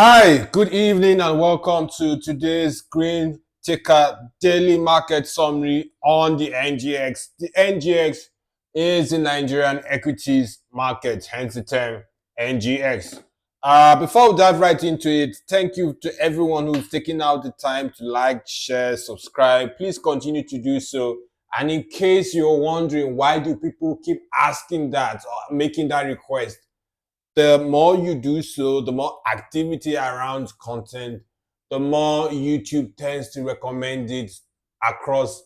Hi, good evening, and welcome to today's Greenticker daily market summary on the NGX. The NGX is the Nigerian equities market, hence the term NGX. Before we dive right into it, thank you to everyone who's taken out the time to like, share, subscribe. Please continue to do so. And in case you're wondering why do people keep asking that or making that request, the more you do so, the more activity around content, the more YouTube tends to recommend it across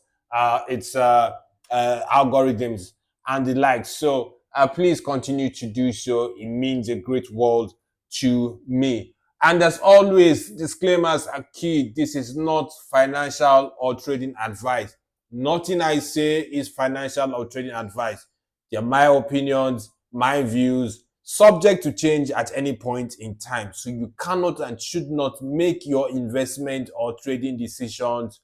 its algorithms and the like. So please continue to do so. It means a great world to me. And as always, disclaimers are key. This is not financial or trading advice. Nothing I say is financial or trading advice. They're my opinions, my views, subject to change at any point in time. So you cannot and should not make your investment or trading decisions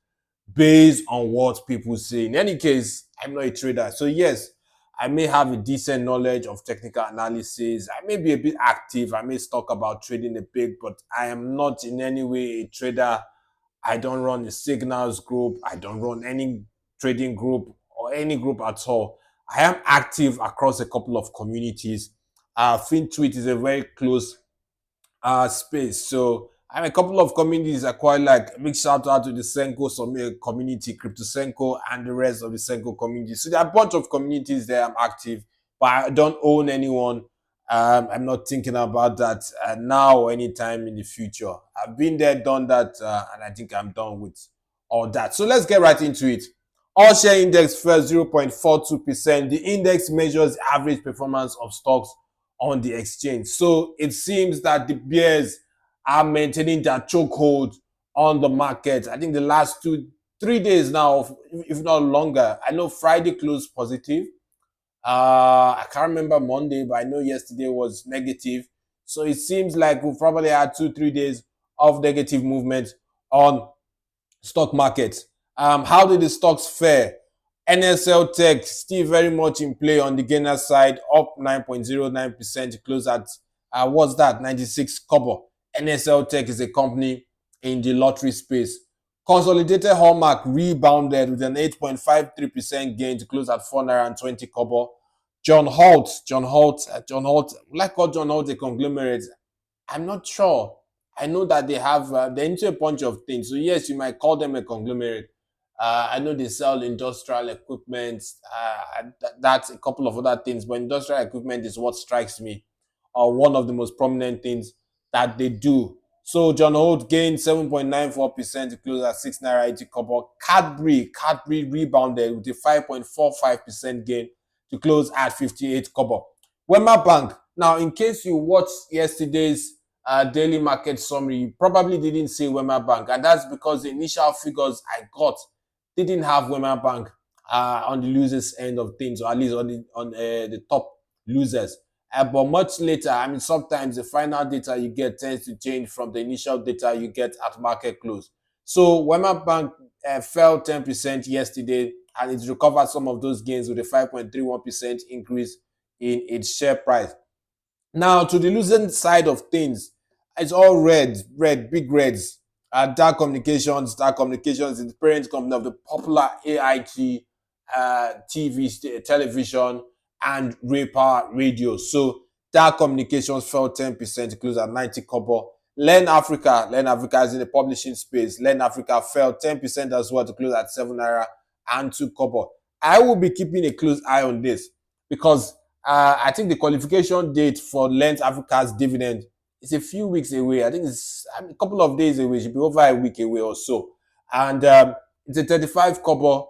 based on what people say. In any case, I'm not a trader. So yes, I may have a decent knowledge of technical analysis. I may be a bit active. I may talk about trading a bit, but I am not in any way a trader. I don't run a signals group. I don't run any trading group or any group at all. I am active across a couple of communities. FinTweet is a very close space. So I have a couple of communities I quite like. A big shout out to the Senko community, Crypto Senko, and the rest of the Senko community. So there are a bunch of communities there I'm active, but I don't own anyone. I'm not thinking about that now or anytime in the future. I've been there, done that, and I think I'm done with all that. So let's get right into it. All share index fell 0.42%. The index measures the average performance of stocks on the exchange. So it seems that the bears are maintaining their chokehold on the market. I think the last 3 days now, if not longer. I know Friday closed positive. I can't remember Monday, but I know yesterday was negative. So it seems like we've probably had 2-3 days of negative movement on stock market. How did the stocks fare? NSL Tech still very much in play on the gainer side, up 9.09% to close at what's that? 96 kobo. NSL Tech is a company in the lottery space. Consolidated Hallmark rebounded with an 8.53% gain to close at 420 kobo. John Holt, like call John Holt a conglomerate. I'm not sure. I know that they have they're into a bunch of things. So yes, you might call them a conglomerate. I know they sell industrial equipment. That's a couple of other things, but industrial equipment is what strikes me, or one of the most prominent things that they do. So John Holt gained 7.94% to close at 6 naira 80 kobo. Cadbury rebounded with a 5.45% gain to close at 58 kobo. Wema Bank. Now, in case you watched yesterday's daily market summary, you probably didn't see Wema Bank, and that's because the initial figures I got didn't have Wema Bank on the losers end of things, or at least on the top losers. But much later, I mean, sometimes the final data you get tends to change from the initial data you get at market close. So Wema Bank fell 10% yesterday, and it recovered some of those gains with a 5.31% increase in its share price. Now, to the losing side of things, it's all big reds. Dark Communications is the parent company of the popular AIT television, and Raypower Radio. So, Dark Communications fell 10% to close at 90 kobo. Learn Africa is in the publishing space. Learn Africa fell 10% as well to close at 7 naira and 2 kobo. I will be keeping a close eye on this because I think the qualification date for Lent Africa's dividend is a few weeks away. I think it's a couple of days away. It should be over a week away or so. And it's a 35 kobo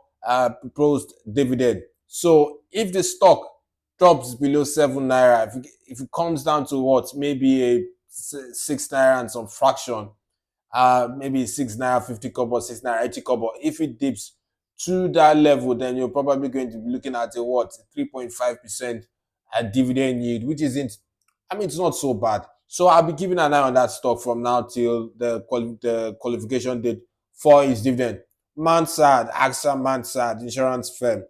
proposed dividend. So if the stock drops below 7 naira, if it comes down to what, maybe a 6 naira and some fraction, maybe 6 naira 50 kobo, 6 naira 80 kobo, if it dips to that level, then you're probably going to be looking at a 3.5% dividend yield, which isn't, I mean, it's not so bad. So I'll be keeping an eye on that stock from now till the qualification date for its dividend. Mansard, insurance firm.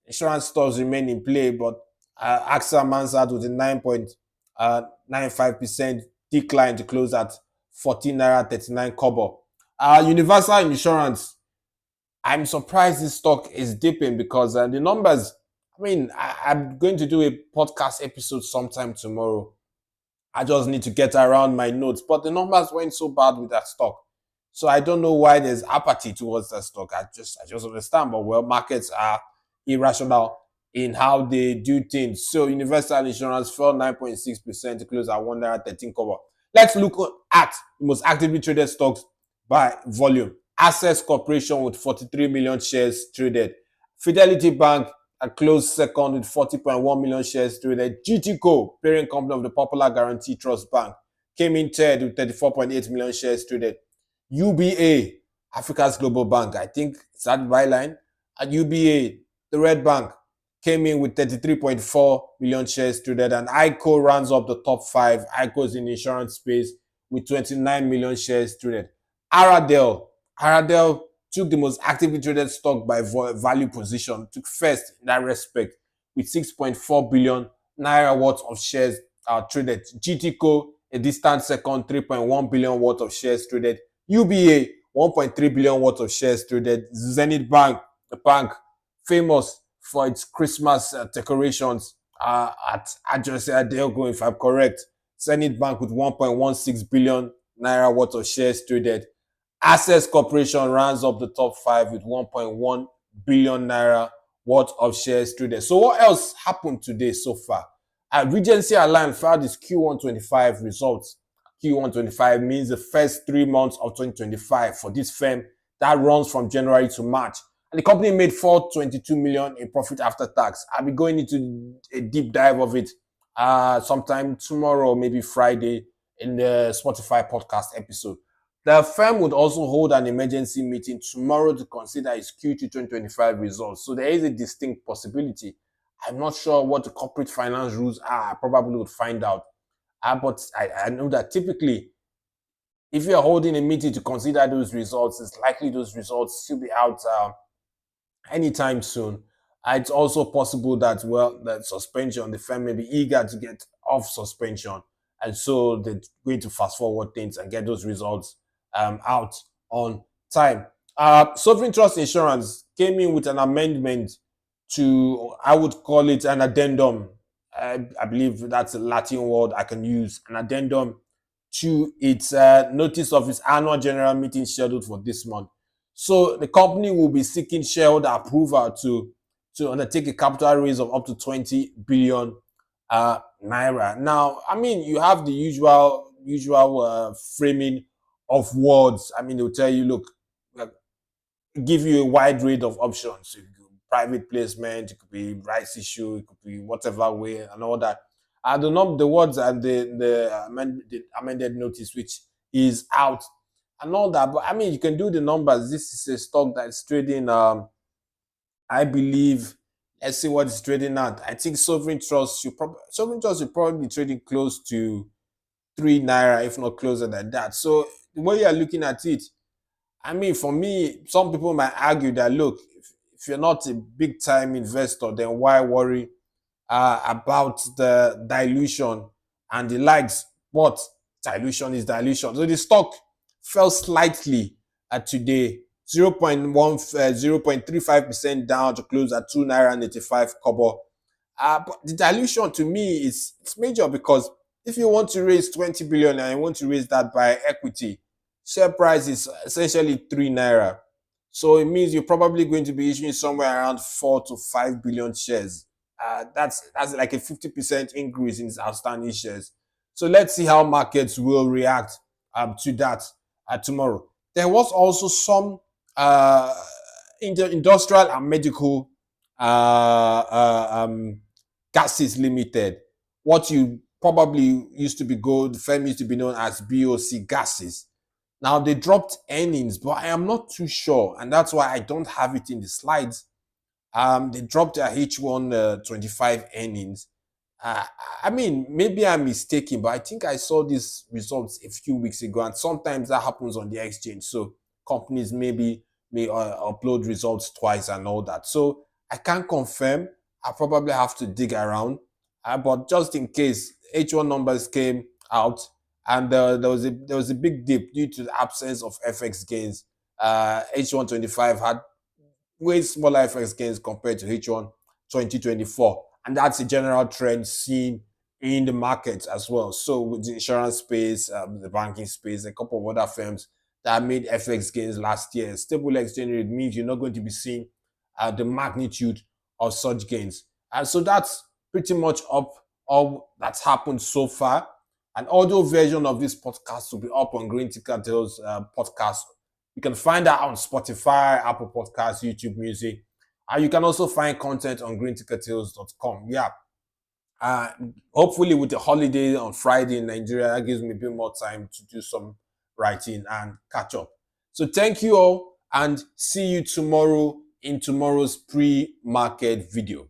Insurance stocks remain in play, but AXA Mansard with a 9.95% decline to close at 14 naira 39 kobo. Universal Insurance, I'm surprised this stock is dipping because the numbers, I'm going to do a podcast episode sometime tomorrow. I just need to get around my notes. But the numbers went so bad with that stock. So I don't know why there's apathy towards that stock. I just understand. But well, markets are irrational in how they do things. So Universal Insurance fell 9.6% to close at 1 13 cover. Let's look at the most actively traded stocks by volume. Access Corporation with 43 million shares traded. Fidelity Bank closed second with 40.1 million shares traded. GTCO, parent company of the Popular Guarantee Trust Bank, came in third with 34.8 million shares traded. UBA, Africa's Global Bank, I think it's that byline. At UBA, the Red Bank, came in with 33.4 million shares traded, and ICO runs up the top five. ICO is in the insurance space with 29 million shares traded. Aradel took the most actively traded stock by value position, took first in that respect with 6.4 billion naira worth of shares traded. GTCO, a distant second, 3.1 billion worth of shares traded. UBA, 1.3 billion worth of shares traded. Zenith Bank, the bank famous for its Christmas decorations at Adjose Adelgo, if I'm correct. Zenith Bank with 1.16 billion naira worth of shares traded. Access Corporation rounds up the top five with 1.1 billion naira worth of shares traded. So what else happened today so far? Regency Alliance filed its Q1 25 results. Q1 25 means the first 3 months of 2025 for this firm that runs from January to March. And the company made 422 million in profit after tax. I'll be going into a deep dive of it sometime tomorrow, maybe Friday, in the Spotify podcast episode. The firm would also hold an emergency meeting tomorrow to consider its Q2 2025 results. So there is a distinct possibility. I'm not sure what the corporate finance rules are. I probably would find out. But I know that typically, if you're holding a meeting to consider those results, it's likely those results should be out anytime soon. It's also possible that, well, that suspension, the firm may be eager to get off suspension. And so they're going to fast forward things and get those results out on time. Sovereign Trust Insurance came in with an amendment to, I would call it an addendum. I believe that's a Latin word I can use, an addendum to its notice of its annual general meeting scheduled for this month. So the company will be seeking shareholder approval to undertake a capital raise of up to 20 billion naira. Now, you have the usual framing of words. They'll tell you, look, give you a wide range of options. Private placement, it could be rights issue, it could be whatever way, and all that. The words and the amended notice, which is out, and all that. But you can do the numbers. This is a stock that's trading. I believe. Let's see what it's trading at. I think Sovereign Trust should probably be trading close to 3 naira, if not closer than that. So the way you're looking at it, for me, some people might argue that, look, if you're not a big time investor, then why worry about the dilution and the likes? But dilution is dilution. So the stock fell slightly today, 0.35% down to close at 2 naira and 85 kobo. But the dilution to me it's major, because if you want to raise 20 billion and you want to raise that by equity, share price is essentially 3 naira. So it means you're probably going to be issuing somewhere around 4 to 5 billion shares. That's like a 50% increase in its outstanding shares. So let's see how markets will react to that tomorrow. There was also some industrial and medical gases limited. What you probably used to be the firm used to be known as BOC Gases. Now they dropped earnings, but I am not too sure, and that's why I don't have it in the slides. They dropped their H1 25 earnings. Maybe I'm mistaken, but I think I saw these results a few weeks ago, and sometimes that happens on the exchange. So companies maybe may upload results twice and all that. So I can't confirm. I probably have to dig around. But just in case H1 numbers came out, and there was a big dip due to the absence of FX gains. H125 had way smaller FX gains compared to H1 2024, and that's a general trend seen in the market as well. So with the insurance space, the banking space, a couple of other firms that made FX gains last year, stable exchange rate means you're not going to be seeing the magnitude of such gains. And so that's pretty much up all that's happened so far. An audio version of this podcast will be up on Greenticker's podcast. You can find that on Spotify, Apple Podcasts, YouTube Music. And you can also find content on greentickertales.com. Yeah. Uh, Hopefully, with the holiday on Friday in Nigeria, that gives me a bit more time to do some writing and catch up. So, thank you all and see you tomorrow in tomorrow's pre market video.